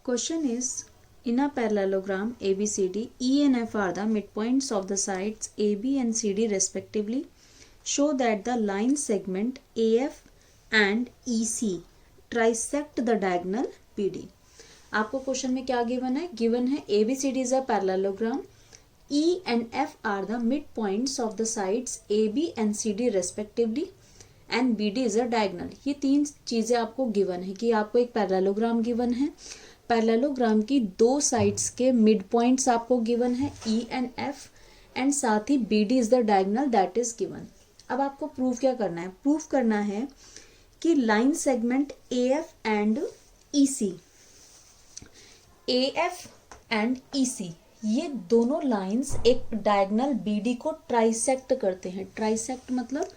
Question is, in a parallelogram ABCD, E and F are the midpoints of the sides AB and CD respectively. Show that the line segment AF and EC trisect the diagonal PD. आपको question में क्या given है? Given है ABCD is a parallelogram. E and F are the midpoints of the sides AB and CD respectively. And BD is a diagonal. ये तीन चीजें आपको given है कि आपको एक पैरेललोग्राम गिवन है. पैरेललोग्राम की दो साइड्स के मिड पॉइंट्स आपको गिवन है E एंड F एंड साथ ही BD is the diagonal that is given. अब आपको प्रूव क्या करना है? प्रूव करना है कि line segment AF and EC ये दोनों लाइंस एक डायगनल BD को ट्राइसेक्ट करते हैं. ट्राइसेक्ट मतलब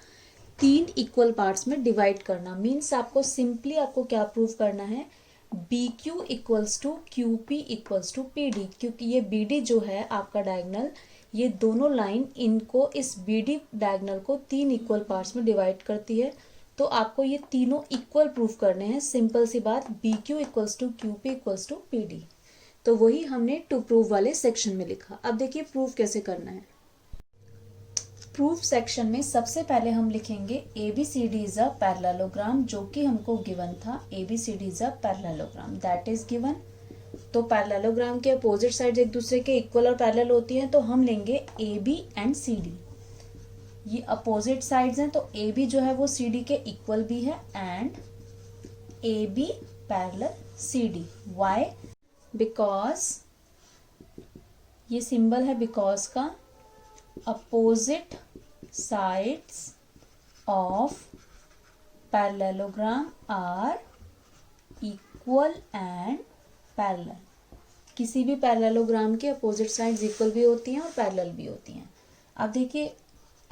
तीन इक्वल पार्ट्स में डिवाइड करना. मीन्स आपको सिंपली आपको क्या प्रूव करना है? BQ equals to QP equals to PD. क्योंकि ये BD जो है आपका डायगनल, ये दोनों लाइन इनको इस BD डायगनल को तीन इक्वल पार्ट्स में डिवाइड करती है. तो आपको ये तीनों इक्वल प्रूफ करने हैं. सिंपल सी बात, BQ equals to QP equals to PD. तो वही हमने टू प्रूव वाले सेक्शन में लिखा. अब देखिए प्रूफ कैसे करना है. प्रूफ सेक्शन में सबसे पहले हम लिखेंगे ABCD इज अ पैरेललोग्राम, जो कि हमको गिवन था. ABCD is a parallelogram that is given. तो पैरेललोग्राम के अपोजिट साइड एक दूसरे के इक्वल और पैरेलल होती हैं, तो हम लेंगे AB एंड CD. ये अपोजिट साइड्स हैं, तो AB जो है वो CD के इक्वल भी है and AB parallel CD. Why? Because ये सिंबल है बिकॉज का. Opposite sides of parallelogram are equal and parallel. किसी भी पैरेललोग्राम के अपोजिट साइड्स इक्वल भी होती हैं और पैरेलल भी होती हैं. अब देखिए,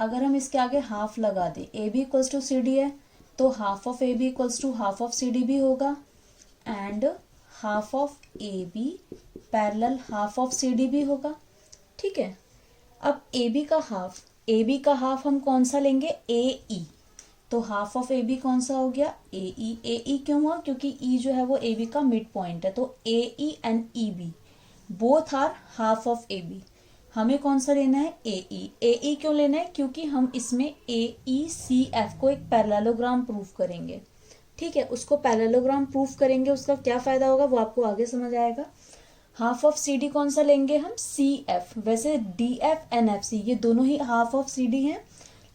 अगर हम इसके आगे हाफ लगा दें, AB इक्वल्स टू CD है, तो half of AB equals to half of CD भी होगा and half of AB parallel half of CD भी होगा. ठीक है. अब AB का हाफ हम कौन सा लेंगे? AE. तो हाफ ऑफ AB कौन सा हो गया? AE क्यों हुआ? क्योंकि E जो है वो AB का मिड पॉइंट है. तो AE and EB both are half of AB. हमें कौन सा लेना है? AE क्यों लेना है? क्योंकि हम इसमें AECF को एक पैरेललोग्राम प्रूफ करेंगे. ठीक है. उसको पैरेललोग्राम प्रूफ करेंगे, उसका क्या फायदा होगा वो आपको आगे समझ आएगा. हाफ ऑफ CD कौन सा लेंगे हम? CF. वैसे DF एंड FC ये दोनों ही हाफ ऑफ CD हैं,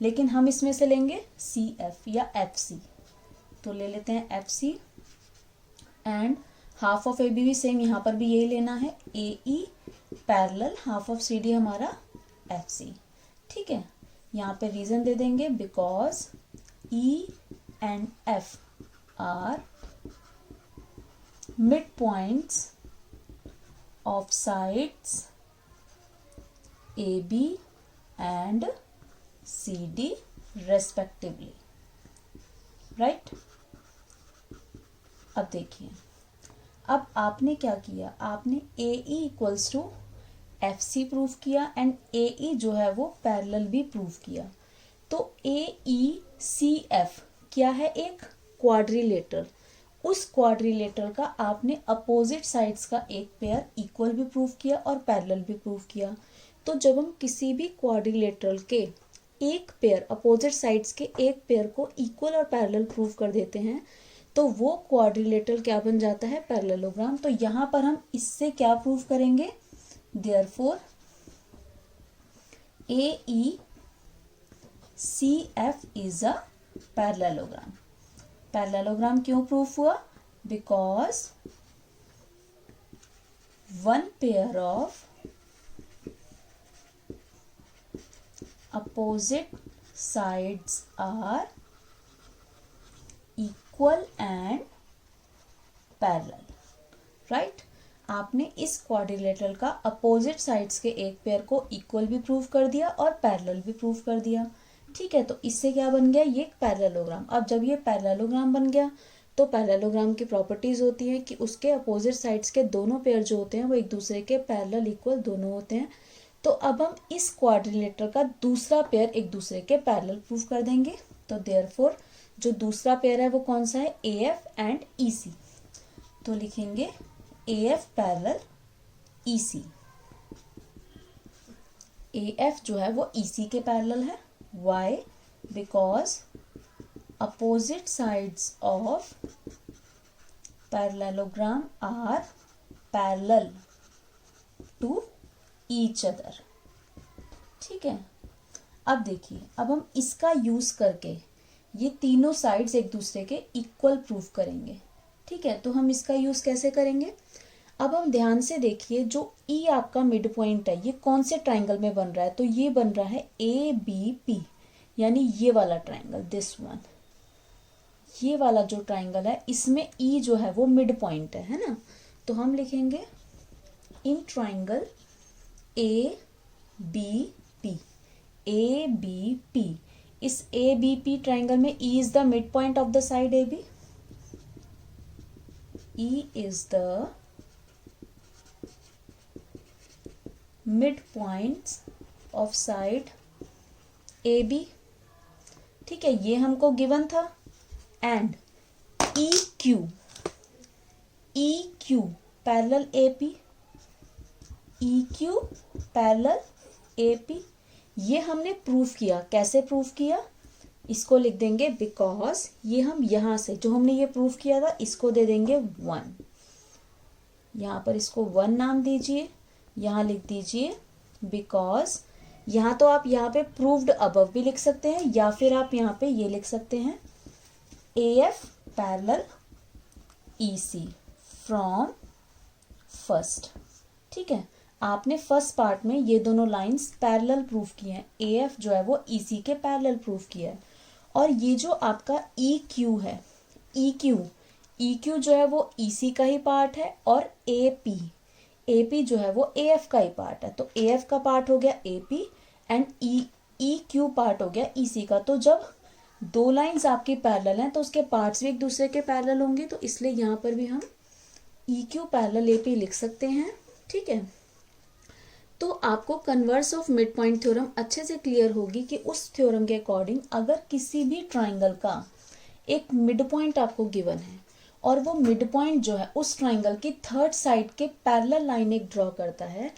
लेकिन हम इसमें से लेंगे CF या FC. तो ले लेते हैं FC and half of AB भी सेम, यहाँ पर भी यही लेना है. AE parallel half of CD हमारा FC. ठीक है. यहाँ पे रीजन दे देंगे because E and F are mid points of sides AB and CD respectively. Right? अब देखिए, अब आपने क्या किया? आपने AE equals to FC proof किया एंड AE जो है वो पैरेलल भी प्रूफ किया. तो AECF क्या है? एक क्वाड्रिलेटरल. उस क्वाड्रिलेटरल का आपने अपोजिट साइड्स का एक पेयर इक्वल भी प्रूफ किया और पैरेलल भी प्रूफ किया. तो जब हम किसी भी क्वाड्रिलेटरल के एक पेयर अपोजिट साइड्स के एक पेयर को इक्वल और पैरेलल प्रूफ कर देते हैं, तो वो क्वाड्रिलेटरल क्या बन जाता है? पैरेललोग्राम. तो यहाँ पर हम इससे क्या प्रूफ करेंगे? Therefore AECF is a parallelogram. Parallelogram क्यों प्रूफ हुआ? Because one pair of opposite sides are equal and parallel. Right. आपने इस क्वाड्रिलेटरल का अपोजिट साइड्स के एक पेयर को इक्वल भी प्रूफ कर दिया और पैरेलल भी प्रूफ कर दिया. ठीक है. तो इससे क्या बन गया? ये एक पैरेललोग्राम. अब जब ये पैरेललोग्राम बन गया, तो पैरेललोग्राम की प्रॉपर्टीज होती है कि उसके अपोजिट साइड्स के दोनों पेयर जो होते हैं वो एक दूसरे के पैरेलल इक्वल दोनों होते हैं. तो अब हम इस क्वाड्रिलेटर का दूसरा पेयर एक दूसरे के पैरेलल प्रूफ कर देंगे. तो देयरफॉर जो दूसरा पेयर है वो कौन सा है? AF and EC. तो लिखेंगे AF पैरेलल EC। AF जो है वो EC के पैरेलल है। Why? Because opposite sides of parallelogram are parallel to each other। ठीक है, अब देखिए, अब हम इसका यूज करके ये तीनों साइड्स एक दूसरे के इक्वल प्रूफ करेंगे। ठीक है, तो हम इसका यूज कैसे करेंगे? अब हम ध्यान से देखिए, जो ई आपका मिड पॉइंट है ये कौन से ट्राइंगल में बन रहा है? तो ये बन रहा है ABP, यानी ये वाला ट्राइंगल, दिस वन। ये वाला जो ट्राइंगल है इसमें ई जो है वो मिड पॉइंट है ना? तो हम लिखेंगे इन ट्राइंगल ABP। ABP, इस ABP ट्राइंगल में E is the mid point of the side AB। E is the mid point of side AB। ठीक है, ये हमको गिवन था। And EQ parallel AP। EQ parallel AP, ये हमने proof किया। कैसे प्रूफ किया? इसको लिख देंगे बिकॉज ये हम यहां से जो हमने ये प्रूफ किया था इसको दे देंगे 1। यहां पर इसको 1 नाम दीजिए, यहां लिख दीजिए बिकॉज। यहां तो आप यहाँ पे प्रूव्ड अबव भी लिख सकते हैं, या फिर आप यहाँ पे ये लिख सकते हैं AF parallel EC from first. ठीक है, आपने फर्स्ट पार्ट में ये दोनों लाइंस पैरेलल प्रूफ किए हैं। AF जो है वो EC के पैरेलल प्रूफ किया है। और ये जो आपका EQ है, EQ जो है वो EC का ही पार्ट है, और AP जो है वो AF का ही पार्ट है। तो AF का पार्ट हो गया AP एंड EQ पार्ट हो गया EC का। तो जब दो लाइंस आपकी पैरेलल हैं तो उसके पार्ट्स भी एक दूसरे के पैरेलल होंगे, तो इसलिए यहाँ पर भी हम EQ पैरेलल AP लिख सकते हैं। ठीक है, तो आपको converse of mid point theorem अच्छे से क्लियर होगी कि उस थ्योरम के अकॉर्डिंग अगर किसी भी ट्राइंगल का एक मिड पॉइंट आपको गिवन है और वो मिड पॉइंट जो है उस ट्राइंगल की थर्ड साइड के पैरेलल लाइन एक ड्रॉ करता है,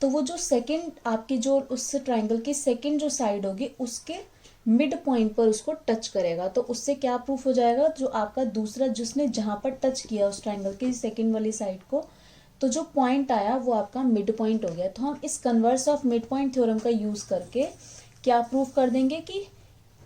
तो वो जो सेकंड आपकी जो उस ट्राइंगल की सेकंड जो साइड होगी उसके मिड पॉइंट पर उसको टच करेगा। तो उससे क्या प्रूफ हो जाएगा? जो आपका दूसरा जिसने जहां पर टच किया उस ट्राइंगल की सेकंड वाली साइड को, तो जो पॉइंट आया वो आपका मिड पॉइंट हो गया। तो हम इस converse of mid point theorem का यूज करके क्या प्रूफ कर देंगे कि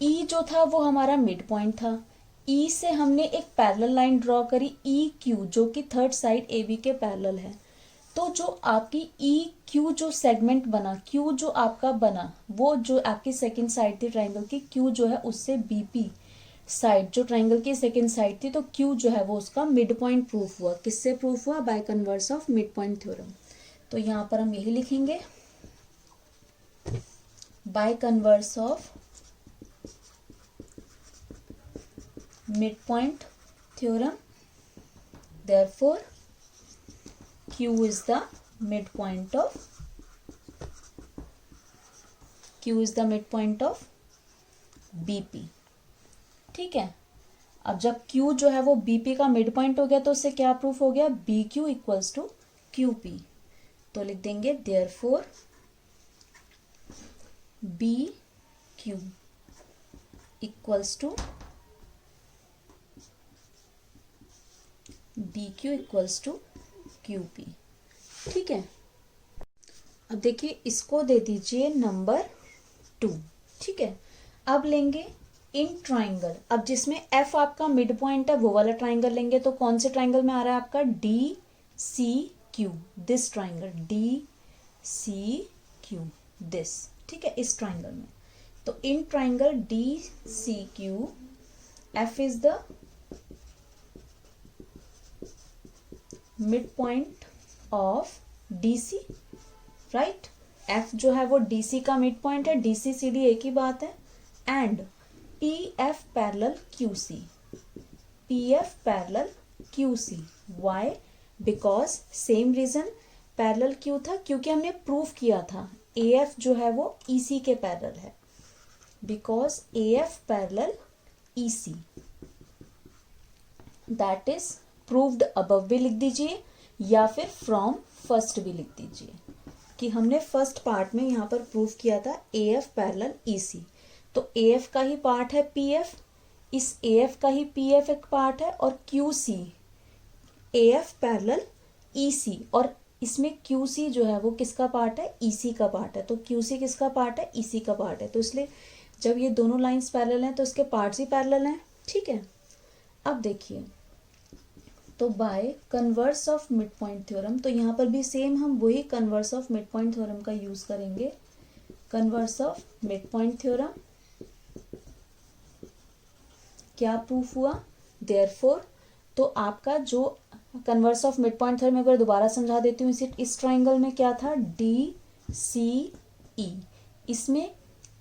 E जो था वो हमारा मिड पॉइंट था। E से हमने एक पैरेलल लाइन ड्रॉ करी EQ जो कि थर्ड साइड AB के पैरेलल है। तो जो आपकी EQ जो सेगमेंट बना, Q जो आपका बना, वो जो आपकी सेकंड साइड थी ट्राइंगल की, Q जो है उससे BP साइड जो ट्राइंगल की सेकंड साइड थी, तो Q जो है वो उसका मिड पॉइंट प्रूफ हुआ। किससे प्रूफ हुआ? By converse of mid point theorem. तो यहाँ पर हम यही लिखेंगे by converse of mid point theorem, therefore Q is the midpoint of BP। ठीक है, अब जब Q जो है वो BP का मिड पॉइंट हो गया तो उससे क्या प्रूफ हो गया? BQ equals to QP। तो लिख देंगे therefore BQ equals to QP। ठीक है, अब देखिए इसको दे दीजिए नंबर 2। ठीक है, अब लेंगे इन ट्राइंगल, अब जिसमें F आपका मिड पॉइंट है वो वाला ट्राइंगल लेंगे। तो कौन से ट्राइंगल में आ रहा है आपका? DCQ, this triangle DCQ, this. ठीक है, इस ट्राइंगल में। तो in triangle DCQ F is the mid point of DC, right? F जो है वो DC का मिड पॉइंट है, DC CD एक ही बात है। And PF parallel QC, why? Because same reason, parallel क्यों था? क्योंकि हमने प्रूफ किया था AF जो है वो EC के पैरेलल है, because AF parallel EC, that is proved above भी लिख दीजिए, या फिर फ्रॉम फर्स्ट भी लिख दीजिए कि हमने फर्स्ट पार्ट में यहाँ पर प्रूव किया था AF पैरेलल EC, तो AF का ही पार्ट है PF, इस AF का ही PF एक पार्ट है, और QC AF पैरेलल EC, और इसमें QC जो है वो किसका पार्ट है, EC का पार्ट है। तो QC किसका पार्ट है, EC का पार्ट है। तो इसलिए जब ये दोनों लाइंस पैरेलल हैं तो इसके पार्ट्स ही पैरेलल हैं, ठीक है। अब देखिए, तो by converse of mid point theorem, तो यहाँ पर भी सेम हम वही converse of mid point theorem का यूज करेंगे। Converse of mid point theorem क्या प्रूफ हुआ, देयरफॉर, तो आपका जो converse of mid point theorem, अगर दोबारा समझा देती हूँ, इस ट्राइंगल में क्या था, DCE, इसमें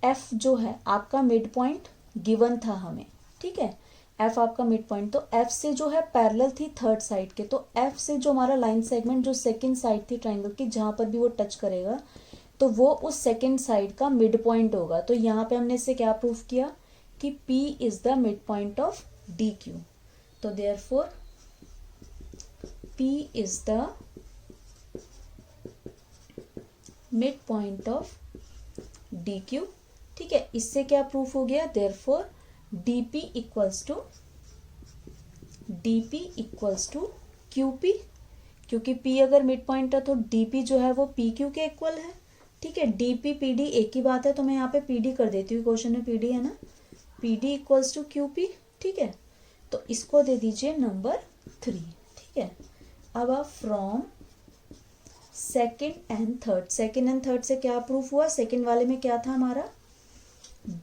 F जो है आपका मिड पॉइंट गिवन था हमें, ठीक है, F आपका मिड पॉइंट, तो F से जो है पैरेलल थी थर्ड साइड के, तो F से जो हमारा लाइन सेगमेंट जो सेकंड साइड थी ट्राइंगल की, जहां पर भी वो टच करेगा तो वो उस सेकंड साइड का मिड पॉइंट होगा। तो यहाँ पे हमने इससे क्या प्रूफ किया कि P is the mid point of DQ, तो therefore P is the mid point of DQ, ठीक है। इससे क्या प्रूफ हो गया, therefore DP equals to QP, क्योंकि P अगर मिड पॉइंट है तो DP जो है वो PQ के इक्वल है, ठीक है। DP PD एक ही बात है, तो मैं यहाँ पे PD कर देती हूँ, क्वेश्चन में PD है ना, PD इक्वल्स टू QP, ठीक है। तो इसको दे दीजिए नंबर 3, ठीक है। अब आप फ्रॉम सेकेंड एंड थर्ड से क्या प्रूफ हुआ, सेकेंड वाले में क्या था हमारा,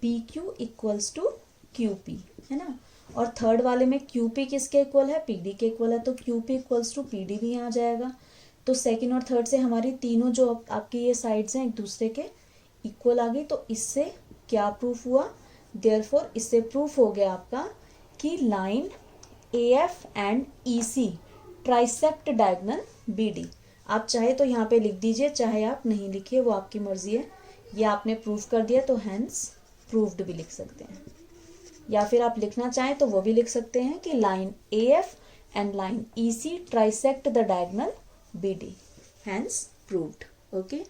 BQ इक्वल्स टू QP, है ना, और थर्ड वाले में QP किसके इक्वल है, PD के इक्वल है, तो QP इक्वल्स टू PD भी आ जाएगा। तो सेकंड और थर्ड से हमारी तीनों जो आपकी ये साइड्स हैं एक दूसरे के इक्वल आ गई। तो इससे क्या प्रूफ हुआ, देयरफॉर इससे प्रूफ हो गया आपका कि line AF and EC trisect diagonal BD। आप चाहे तो यहाँ पे लिख दीजिए, चाहे आप नहीं लिखिए, वो आपकी मर्जी है। ये आपने प्रूफ कर दिया तो हैंस प्रूव्ड भी लिख सकते हैं, या फिर आप लिखना चाहें तो वो भी लिख सकते हैं कि line AF and line EC trisect the diagonal BD, hence proved. Okay.